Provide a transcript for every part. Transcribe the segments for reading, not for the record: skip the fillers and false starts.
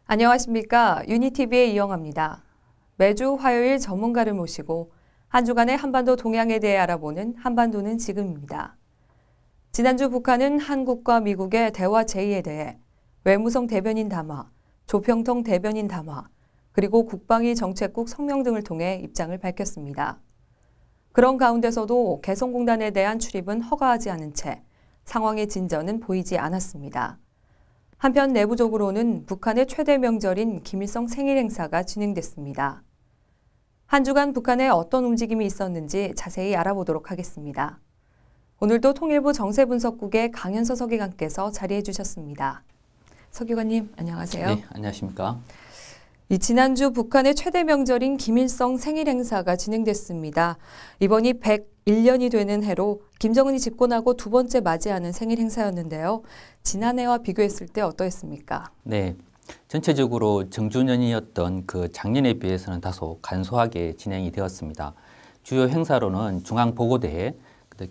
안녕하십니까. 유니티비의 이영아입니다. 매주 화요일 전문가를 모시고 한 주간의 한반도 동향에 대해 알아보는 한반도는 지금입니다. 지난주 북한은 한국과 미국의 대화 제의에 대해 외무성 대변인 담화, 조평통 대변인 담화, 그리고 국방위 정책국 성명 등을 통해 입장을 밝혔습니다. 그런 가운데서도 개성공단에 대한 출입은 허가하지 않은 채 상황의 진전은 보이지 않았습니다. 한편 내부적으로는 북한의 최대 명절인 김일성 생일 행사가 진행됐습니다. 한 주간 북한에 어떤 움직임이 있었는지 자세히 알아보도록 하겠습니다. 오늘도 통일부 정세분석국의 강현서 서기관께서 자리해 주셨습니다. 서기관님, 안녕하세요. 네, 안녕하십니까. 지난주 북한의 최대 명절인 김일성 생일 행사가 진행됐습니다. 이번이 101년이 되는 해로 김정은이 집권하고 두 번째 맞이하는 생일 행사였는데요. 지난해와 비교했을 때 어떠했습니까? 네, 전체적으로 정주년이었던 그 작년에 비해서는 다소 간소하게 진행이 되었습니다. 주요 행사로는 중앙보고대회,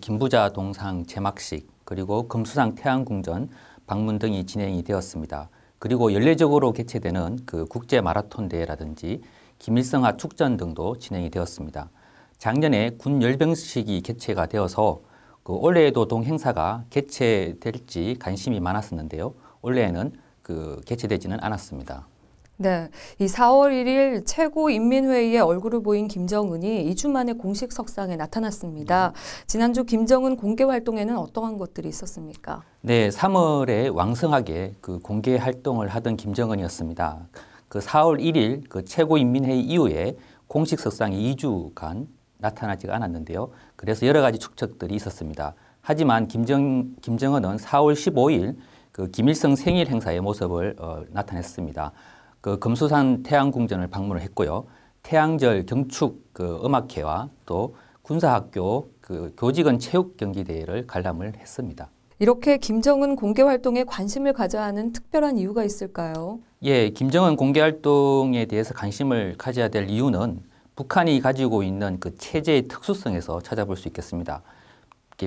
김부자 동상 제막식, 그리고 금수상 태양궁전 방문 등이 진행이 되었습니다. 그리고 연례적으로 개최되는 그 국제 마라톤 대회라든지 김일성화 축전 등도 진행이 되었습니다. 작년에 군 열병식이 개최가 되어서 그 올해에도 동행사가 개최될지 관심이 많았었는데요. 올해에는 개최되지는 않았습니다. 네, 이 4월 1일 최고인민회의에 얼굴을 보인 김정은이 2주 만에 공식 석상에 나타났습니다. 지난주 김정은 공개 활동에는 어떠한 것들이 있었습니까? 네, 3월에 왕성하게 그 공개 활동을 하던 김정은이었습니다. 그 4월 1일 그 최고인민회의 이후에 공식 석상에 2주간 나타나지가 않았는데요. 그래서 여러 가지 축적들이 있었습니다. 하지만 김정은은 4월 15일 그 김일성 생일 행사의 모습을 나타냈습니다. 그 금수산 태양궁전을 방문을 했고요. 태양절 경축 그 음악회와 또 군사학교 그 교직원 체육 경기 대회를 관람을 했습니다. 이렇게 김정은 공개 활동에 관심을 가져야 하는 특별한 이유가 있을까요? 예, 김정은 공개 활동에 대해서 관심을 가져야 될 이유는 북한이 가지고 있는 그 체제의 특수성에서 찾아볼 수 있겠습니다.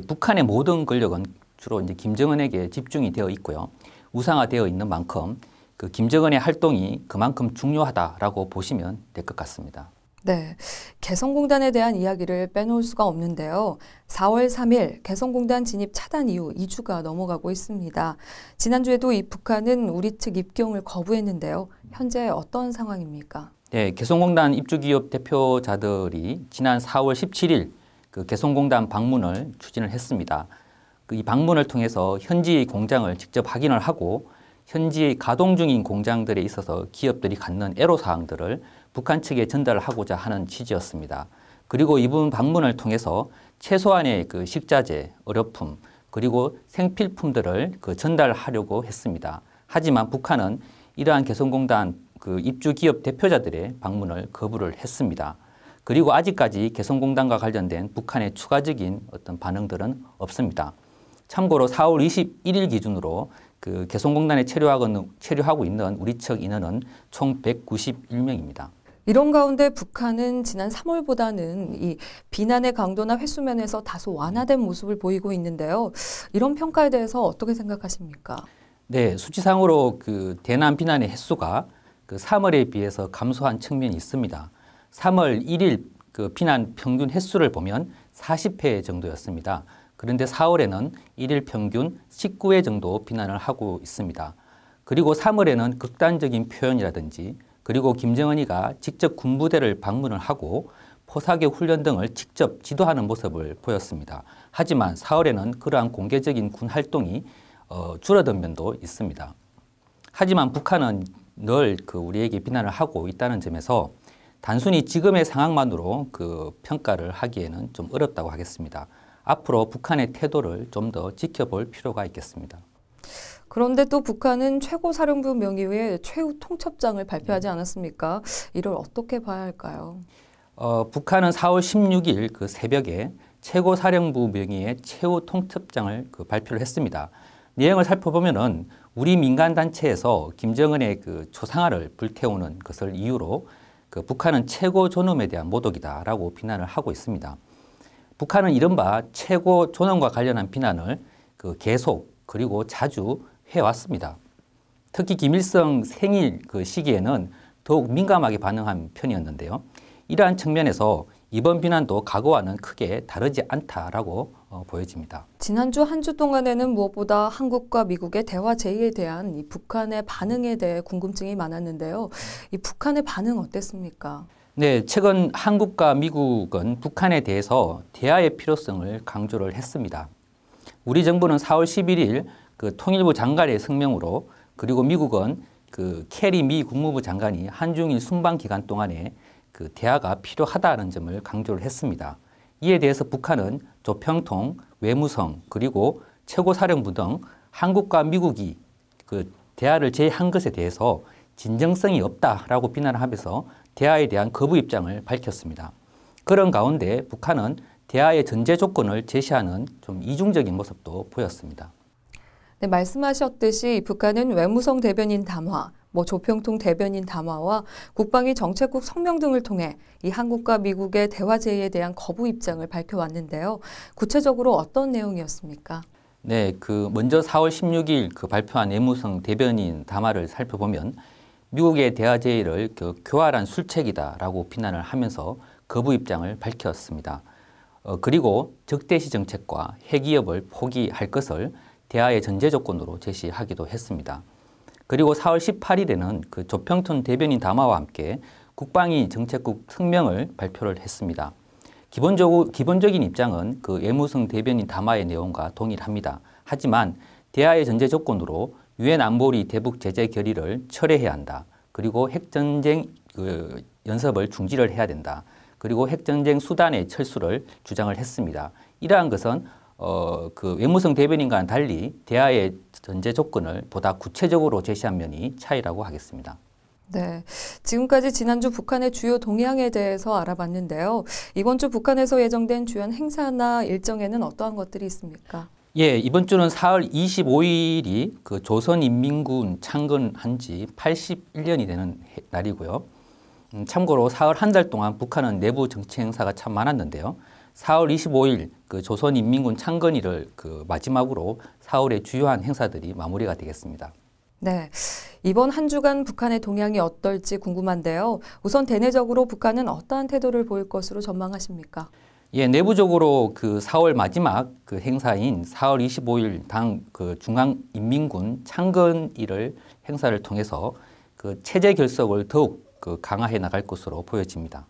북한의 모든 권력은 주로 이제 김정은에게 집중이 되어 있고요. 우상화되어 있는 만큼 그 김정은의 활동이 그만큼 중요하다라고 보시면 될 것 같습니다. 네, 개성공단에 대한 이야기를 빼놓을 수가 없는데요. 4월 3일 개성공단 진입 차단 이후 2주가 넘어가고 있습니다. 지난주에도 이 북한은 우리 측 입경을 거부했는데요. 현재 어떤 상황입니까? 네, 개성공단 입주기업 대표자들이 지난 4월 17일 그 개성공단 방문을 추진을 했습니다. 이 방문을 통해서 현지의 공장을 직접 확인을 하고 현지 가동 중인 공장들에 있어서 기업들이 갖는 애로사항들을 북한 측에 전달하고자 하는 취지였습니다. 그리고 이번 방문을 통해서 최소한의 그 식자재, 의료품, 그리고 생필품들을 전달하려고 했습니다. 하지만 북한은 이러한 개성공단 그 입주 기업 대표자들의 방문을 거부를 했습니다. 그리고 아직까지 개성공단과 관련된 북한의 추가적인 어떤 반응들은 없습니다. 참고로 4월 21일 기준으로 그 개성공단에 체류하고 있는 우리 측 인원은 총 191명입니다. 이런 가운데 북한은 지난 3월보다는 이 비난의 강도나 횟수면에서 다소 완화된 모습을 보이고 있는데요. 이런 평가에 대해서 어떻게 생각하십니까? 네, 수치상으로 그 대남 비난의 횟수가 그 3월에 비해서 감소한 측면이 있습니다. 3월 1일 그 비난 평균 횟수를 보면 40회 정도였습니다. 그런데 4월에는 1일 평균 19회 정도 비난을 하고 있습니다. 그리고 3월에는 극단적인 표현이라든지 그리고 김정은이가 직접 군부대를 방문을 하고 포사격 훈련 등을 직접 지도하는 모습을 보였습니다. 하지만 4월에는 그러한 공개적인 군 활동이 줄어든 면도 있습니다. 하지만 북한은 늘 우리에게 비난을 하고 있다는 점에서 단순히 지금의 상황만으로 그 평가를 하기에는 좀 어렵다고 하겠습니다. 앞으로 북한의 태도를 좀 더 지켜볼 필요가 있겠습니다. 그런데 또 북한은 최고사령부 명의의 최후 통첩장을 발표하지 않았습니까? 이를 어떻게 봐야 할까요? 북한은 4월 16일 그 새벽에 최고사령부 명의의 최후 통첩장을 발표를 했습니다. 내용을 살펴보면은 우리 민간단체에서 김정은의 그 초상화를 불태우는 것을 이유로 그 북한은 최고 존엄에 대한 모독이다라고 비난을 하고 있습니다. 북한은 이른바 최고 존엄과 관련한 비난을 계속 그리고 자주 해왔습니다. 특히 김일성 생일 그 시기에는 더욱 민감하게 반응한 편이었는데요. 이러한 측면에서 이번 비난도 과거와는 크게 다르지 않다라고 보여집니다. 지난주 한 주 동안에는 무엇보다 한국과 미국의 대화 제의에 대한 이 북한의 반응에 대해 궁금증이 많았는데요. 이 북한의 반응 어땠습니까? 네, 최근 한국과 미국은 북한에 대해서 대화의 필요성을 강조를 했습니다. 우리 정부는 4월 11일 그 통일부 장관의 성명으로 그리고 미국은 그 캐리 미 국무부 장관이 한중일 순방 기간 동안에 그 대화가 필요하다는 점을 강조를 했습니다. 이에 대해서 북한은 조평통, 외무성 그리고 최고사령부 등 한국과 미국이 그 대화를 제의한 것에 대해서 진정성이 없다라고 비난을 하면서 대화에 대한 거부 입장을 밝혔습니다. 그런 가운데 북한은 대화의 전제 조건을 제시하는 좀 이중적인 모습도 보였습니다. 네, 말씀하셨듯이 북한은 외무성 대변인 담화, 조평통 대변인 담화와 국방위 정책국 성명 등을 통해 이 한국과 미국의 대화 제의에 대한 거부 입장을 밝혀왔는데요. 구체적으로 어떤 내용이었습니까? 네, 먼저 4월 16일 발표한 외무성 대변인 담화를 살펴보면 미국의 대화 제의를 교활한 술책이다라고 비난을 하면서 거부 입장을 밝혔습니다. 그리고 적대시 정책과 핵위협을 포기할 것을 대화의 전제 조건으로 제시하기도 했습니다. 그리고 4월 18일에는 조평통 대변인 담화와 함께 국방위 정책국 성명을 발표를 했습니다. 기본적인 입장은 외무성 대변인 담화의 내용과 동일합니다. 하지만 대화의 전제 조건으로 유엔 안보리 대북 제재 결의를 철회해야 한다. 그리고 핵전쟁 연습을 중지를 해야 된다. 그리고 핵전쟁 수단의 철수를 주장을 했습니다. 이러한 것은 외무성 대변인과는 달리 대화의 전제 조건을 보다 구체적으로 제시한 면이 차이라고 하겠습니다. 네, 지금까지 지난주 북한의 주요 동향에 대해서 알아봤는데요. 이번 주 북한에서 예정된 주요 행사나 일정에는 어떠한 것들이 있습니까? 예, 이번 주는 4월 25일이 조선인민군 창건한 지 81년이 되는 날이고요. 참고로 4월 한 달 동안 북한은 내부 정치 행사가 참 많았는데요. 4월 25일 조선인민군 창건일을 마지막으로 4월의 주요한 행사들이 마무리가 되겠습니다. 네, 이번 한 주간 북한의 동향이 어떨지 궁금한데요. 우선 대내적으로 북한은 어떠한 태도를 보일 것으로 전망하십니까? 예, 내부적으로 4월 마지막 행사인 4월 25일 당 중앙인민군 창건일을 행사를 통해서 체제 결속을 더욱 강화해 나갈 것으로 보여집니다.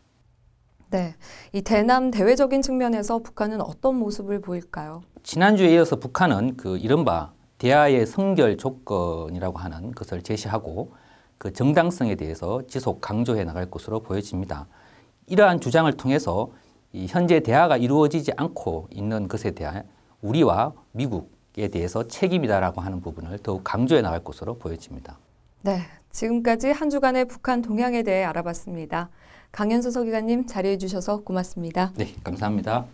네, 이 대남 대외적인 측면에서 북한은 어떤 모습을 보일까요? 지난주에 이어서 북한은 이른바 대화의 성결 조건이라고 하는 것을 제시하고 정당성에 대해서 지속 강조해 나갈 것으로 보여집니다. 이러한 주장을 통해서 현재 대화가 이루어지지 않고 있는 것에 대한 우리와 미국에 대해서 책임이다라고 하는 부분을 더욱 강조해 나갈 것으로 보여집니다. 네, 지금까지 한 주간의 북한 동향에 대해 알아봤습니다. 강현수 서기관님 자리해 주셔서 고맙습니다. 네, 감사합니다.